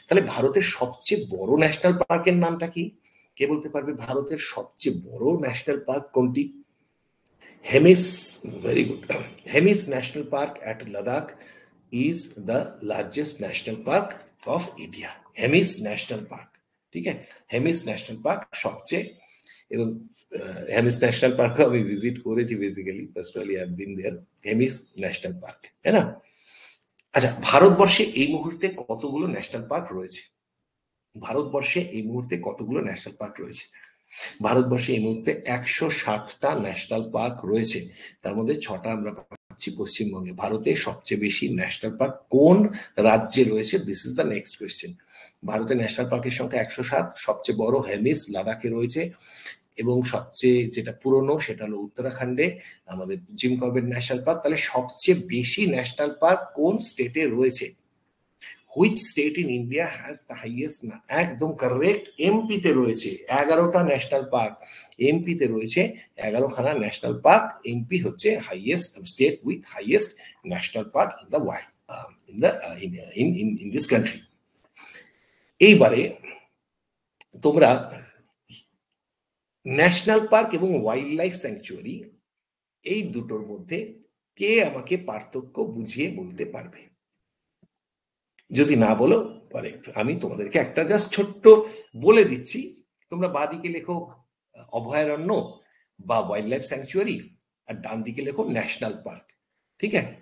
তাহলে ভারতের সবচেয়ে বড় ন্যাশনাল পার্কের নামটা কি? কে বলতে পারবে ভারতের সবচেয়ে বড় ন্যাশনাল পার্ক কোনটি? Hemis, very good. Hemis National Park at Ladakh is the largest national park of India. Hemis National Park, ঠিক আছে? হেমিস ন্যাশনাল পার্ক সবচেয়ে, এবং হেমিস ন্যাশনাল পার্ক আমি ভিজিট করেছি basically, personally I have been there. Hemis national park, তাই না? আচ্ছা, ভারতবর্ষে এই মুহূর্তে কতগুলো ন্যাশনাল পার্ক রয়েছে? ভারতবর্ষে এই মুহূর্তে কতগুলো ন্যাশনাল পার্ক রয়েছে? ভারতবর্ষে এই মুহূর্তে 107টা ন্যাশনাল পার্ক রয়েছে, তার মধ্যে 6টা আমরা পাচ্ছি পশ্চিমবঙ্গে। ভারতে সবচেয়ে বেশি ন্যাশনাল পার্ক কোন রাজ্যে রয়েছে? This is the next question. ভারতের ন্যাশনাল পার্কের সংখ্যা 107, সবচেয়ে বড় হেমিস লাদাখে রয়েছে, এবং সবচেয়ে যেটা পুরনো সেটা হলো উত্তরাখণ্ডে আমাদের জিম করবেট ন্যাশনাল পার্ক। তাহলে সবচেয়ে বেশি ন্যাশনাল পার্ক কোন স্টেটে রয়েছে? Which state in India has the highest? একদম কারেক্ট, এমপিতে রয়েছে 11টা ন্যাশনাল পার্ক। এমপিতে রয়েছে 11খানা ন্যাশনাল পার্ক। এমপি হচ্ছে highest state with highest national park in the world, in this country. এইবারে তোমরা ন্যাশনাল পার্ক এবং ওয়াইল্ড লাইফ স্যাংচুয়ারি এই দুটোর মধ্যে কে আমাকে পার্থক্য বুঝিয়ে বলতে পারবে? যদি না বলো পরে আমি তোমাদেরকে একটা জাস্ট ছোট্ট বলে দিচ্ছি, তোমরা বাঁদিকে লেখো অভয়ারণ্য বা ওয়াইল্ড লাইফ স্যাংচুয়ারি, আর ডান দিকে লেখো ন্যাশনাল পার্ক, ঠিক আছে?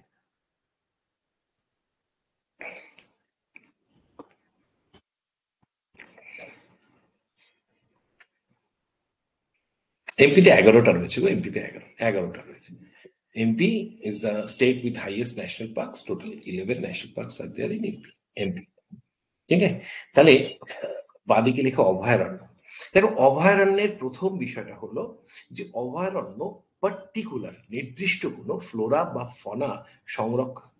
এমপিতে 11টা রয়েছে গো, এমপিতে 11টা রয়েছে। MP is the state with highest national parks, total 11 national parks are there in MP. MP, ঠিক আছে? তাহলে বাঁদিকে লেখো অভয়ারণ্য। দেখো, অভয়ারণ্যের প্রথম বিষয়টা হলো যে অভয়ারণ্য পার্টিকুলার নির্দিষ্ট কোনো ফ্লোরা বা ফনা সংরক্ষণ,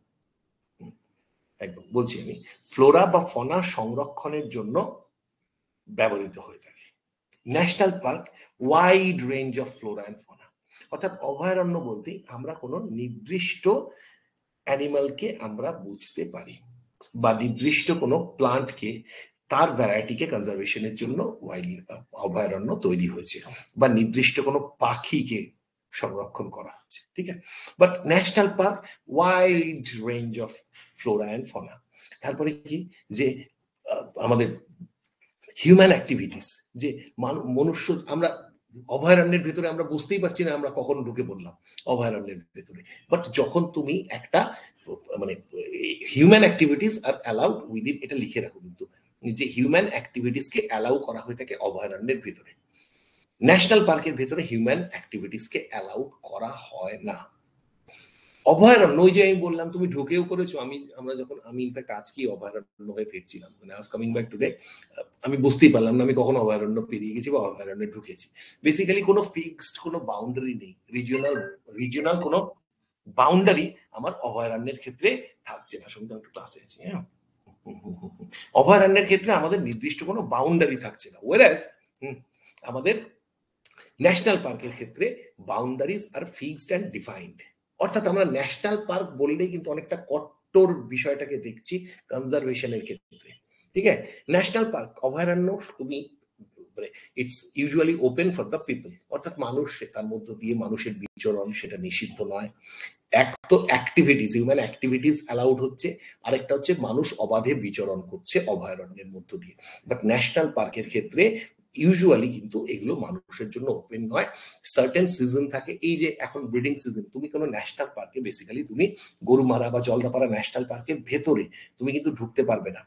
একদম বলছি আমি, ফ্লোরা বা ফনা সংরক্ষণের জন্য ব্যবহৃত হয়ে থাকে। National park wide range of flora and fauna, অর্থাৎ অভয়ারণ্য বলতে আমরা কোনো নির্দিষ্ট অ্যানিমালকে আমরা বুঝতে পারি, বা নির্দিষ্ট কোনো প্লান্টকে, তার ভ্যারাইটিকে কনজারভেশনের জন্য অভয়ারণ্য তৈরি হয়েছে, বা নির্দিষ্ট কোনো পাখিকে সংরক্ষণ করা হচ্ছে, ঠিক আছে? But national park wide range of flora and fauna. তারপরে কি, যে আমাদের হিউম্যান অ্যাক্টিভিটিস, যে মনুষ্য, আমরা অভয়ারণ্যের ভেতরে আমরা বুঝতেই পারছি না আমরা কখন ঢুকে পড়লাম অভয়ারণ্যের ভেতরে। বাট যখন তুমি একটা মানে হিউম্যান অ্যাক্টিভিটিস আর অ্যালাউড উইদিন, এটা লিখে রাখো কিন্তু, যে হিউম্যান অ্যাক্টিভিটিসকে অ্যালাউ করা হয়ে থাকে অভয়ারণ্যের ভেতরে। ন্যাশনাল পার্কের ভেতরে হিউম্যান অ্যাক্টিভিটিসকে অ্যালাউ করা হয় না। অভয়ারণ্য, ওই যে আমি বললাম তুমি ঢুকেও করেছো, আমি ইনফ্যাক্ট আজকেই অভয়ারণ্য হয়ে ফিরছিলাম, মানে I was coming back today, আমি বুঝতেই পারলাম না আমি কখন অভয়ারণ্য পেরিয়ে গেছি বা অভয়ারণ্যে ঢুকেছি। বেসিক্যালি কোনো ফিক্সড কোনো বাউন্ডারি নেই, রিজিওনাল কোনো বাউন্ডারি আমার অভয়ারণ্যের ক্ষেত্রে থাকছে না। শুনতে একটু ক্লাসে আছি, হ্যাঁ। অভয়ারণ্যের ক্ষেত্রে আমাদের নির্দিষ্ট কোনো বাউন্ডারি থাকছে না, ওয়েরাস আমাদের ন্যাশনাল পার্কের ক্ষেত্রে boundaries are fixed and defined. অর্থাৎ আমরা ন্যাশনাল পার্ক বললেই কিন্তু অনেকটা কট্টর বিষয়টাকে দেখছি কনজারভেশনের ক্ষেত্রে, ঠিক আছে? ন্যাশনাল পার্ক, অভয়ারণ্য, তুমি মানে it's usually open for the people, অর্থাৎ মানুষ, তার মধ্য দিয়ে মানুষের বিচরণ সেটা নিষিদ্ধ নয়। এক তো অ্যাক্টিভিটিস, হিউম্যান অ্যাক্টিভিটিস অ্যালাউড হচ্ছে, আরেকটা হচ্ছে মানুষ অবাধে বিচরণ করছে অভয়ারণ্যের মধ্য দিয়ে। বাট ন্যাশনাল পার্কের ক্ষেত্রে ইউজুয়ালি কিন্তু এগুলো মানুষের জন্য ওপেন নয়। সার্টেন সিজন থাকে, এই যে এখন ব্রিডিং সিজন, তুমি কোনো ন্যাশনাল পার্কে বেসিক্যালি তুমি গরুমারা বা জলদাপাড়া ন্যাশনাল পার্কের ভেতরে তুমি কিন্তু ঢুকতে পারবে না।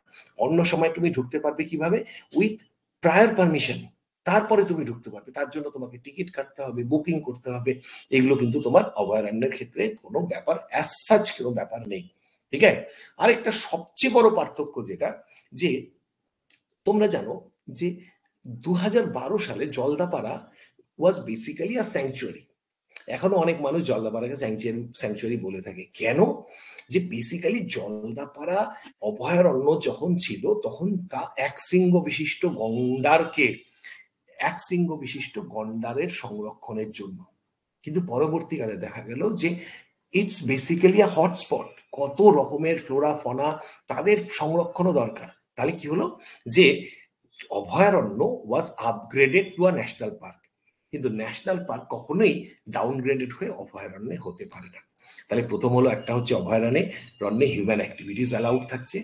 অন্য সময় তুমি ঢুকতে পারবে কিভাবে? উইথ প্রায়র পারমিশন, তারপরে তুমি ঢুকতে পারবে, তার জন্য তোমাকে টিকিট কাটতে হবে, বুকিং করতে হবে। এগুলো কিন্তু তোমার অভয়ারণ্যের ক্ষেত্রে কোনো ব্যাপার অ্যাজ সাচ কোনো ব্যাপার নেই, ঠিক আছে? আরেকটা সবচেয়ে বড় পার্থক্য যেটা, যে তোমরা জানো যে 2012 সালে জলদাপাড়া ওয়াজ বেসিক্যালি আ স্যাংচুয়ারি। এখনো অনেক মানুষ জলদাপাড়াকে স্যাংচুয়ারি বলে থাকে। কেন? যে বেসিক্যালি জলদাপাড়া অভয়ারণ্য যখন ছিল তখন তা এক শৃঙ্গ বিশিষ্ট গন্ডারের সংরক্ষণের জন্য। কিন্তু পরবর্তীকালে দেখা গেল যে ইটস বেসিক্যালি আ হটস্পট, কত রকমের ফ্লোরা ফনা, তাদের সংরক্ষণও দরকার, তাহলে কি হলো যে অভয়ারণ্য was upgraded to a national park, কিন্তু ন্যাশনাল পার্ক কখনোই ডাউনগ্রেডেড হয়ে অভয়ারণ্যে হতে পারে না। তাহলে প্রথম হলো একটা হচ্ছে অভয়ারণ্যে হিউম্যান অ্যাক্টিভিটিস অ্যালাউড থাকছে,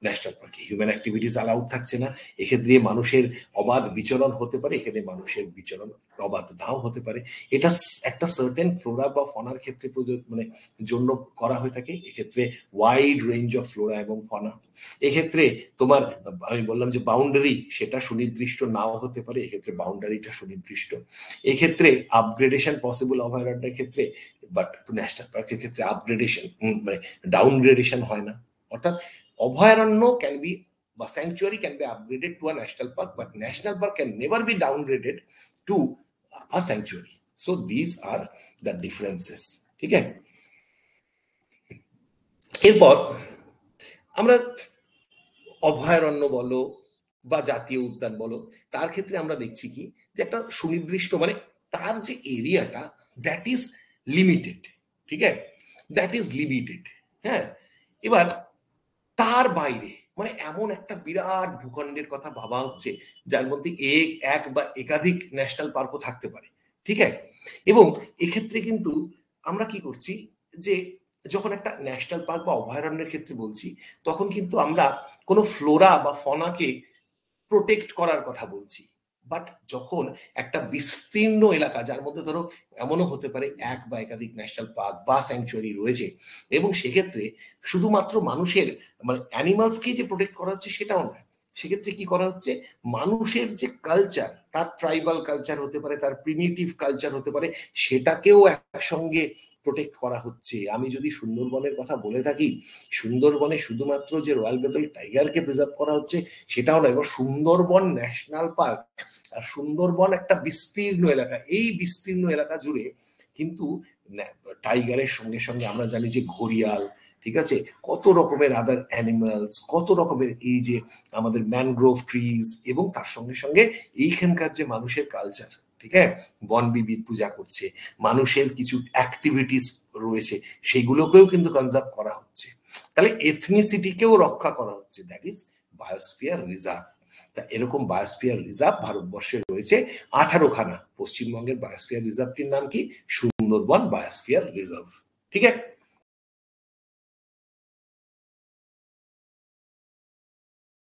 ন্যাশনাল পার্কে হিউম্যান অ্যাক্টিভিটিস অ্যালাউড থাকছে না। এক্ষেত্রে মানুষের অবাধ বিচরণ হতে পারে, এখানে মানুষের বিচরণ অবাধ নাও হতে পারে। এটা একটা সার্টেন ফ্লোরা বা ফনার ক্ষেত্রে মানে জন্য করা হয়ে থাকে। এক্ষেত্রে ওয়াইড রেঞ্জ অফ ফ্লোরা এবং ফনা। এক্ষেত্রে তোমার আমি বললাম যে বাউন্ডারি সেটা সুনির্দিষ্ট নাও হতে পারে, এক্ষেত্রে বাউন্ডারিটা সুনির্দিষ্ট। এক্ষেত্রে আপগ্রেডেশন পসিবল অভয়ারণ্যের ক্ষেত্রে, বাট ন্যাশনাল পার্কের ক্ষেত্রে আপগ্রেডেশন মানে ডাউনগ্রেডেশন হয় না। অর্থাৎ অভয়ারণ্য ক্যান বি বা sanctuary can be upgraded to a national park, but national park can never be downgraded to a sanctuary. So this are the differences. ঠিক আছে, এরপর আমরা অভয়ারণ্য বলো বা জাতীয় উদ্যান বলো, তার ক্ষেত্রে আমরা দেখছি কি যে একটা সুনির্দিষ্ট মানে তার যে এরিয়াটা দ্যাট ইজ লিমিটেড। ঠিক আছে, দ্যাট ইজ লিমিটেড। হ্যাঁ, এবার তার বাইরে মানে এমন একটা বিরাট ভূখণ্ডের কথা ভাবা হচ্ছে যার মধ্যে এক বা একাধিক ন্যাশনাল পার্কও থাকতে পারে। ঠিক আছে, এবং এক্ষেত্রে কিন্তু আমরা কি করছি যে যখন একটা ন্যাশনাল পার্ক বা অভয়ারণ্যের ক্ষেত্রে বলছি, তখন কিন্তু আমরা কোনো ফ্লোরা বা ফনাকে প্রোটেক্ট করার কথা বলছি। বাট যখন একটা বিস্তীর্ণ এলাকা যার মধ্যে ধরো এমনও হতে পারে এক বা একাধিক ন্যাশনাল পার্ক বা স্যাংচুয়ারি রয়েছে, এবং সেক্ষেত্রে শুধুমাত্র মানুষের মানে অ্যানিমালসকে যে প্রোটেক্ট করা হচ্ছে সেটাও নয়, সেক্ষেত্রে কি করা হচ্ছে মানুষের যে কালচার, তার ট্রাইবাল কালচার হতে পারে, তার প্রিমিটিভ কালচার হতে পারে, সেটাকেও একসঙ্গে প্রোটেক্ট করা হচ্ছে। আমি যদি সুন্দরবনের কথা বলে থাকি, সুন্দরবনে শুধুমাত্র যে রয়্যাল বেঙ্গল টাইগারকে প্রিজার্ভ করা হচ্ছে সেটাও নয়, এবার সুন্দরবন ন্যাশনাল পার্ক আর সুন্দরবন একটা বিস্তীর্ণ এলাকা, এই বিস্তীর্ণ এলাকা জুড়ে কিন্তু টাইগারের সঙ্গে সঙ্গে আমরা জানি যে ঘড়িয়াল, ঠিক আছে, কত রকমের আদার অ্যানিমালস, কত রকমের এই যে আমাদের ম্যানগ্রোভ ট্রিজ, এবং তার সঙ্গে সঙ্গে এইখানকার যে মানুষের কালচার, ঠিক আছে, বন বিবিধ পূজা করছে, মানুষের কিছু অ্যাক্টিভিটিস রয়েছে, সেগুলোকেও কিন্তু কনজার্ভ করা হচ্ছে। তাহলে এথনিসিটিকেও রক্ষা করা হচ্ছে, দ্যাট ইজ বায়োস্ফিয়ার রিজার্ভ। তা এরকম বায়োস্ফিয়ার রিজার্ভ ভারতবর্ষে রয়েছে 18খানা। পশ্চিমবঙ্গের বায়োস্ফিয়ার রিজার্ভটির নাম কি? Sundarban biosphere reserve. ঠিক আছে।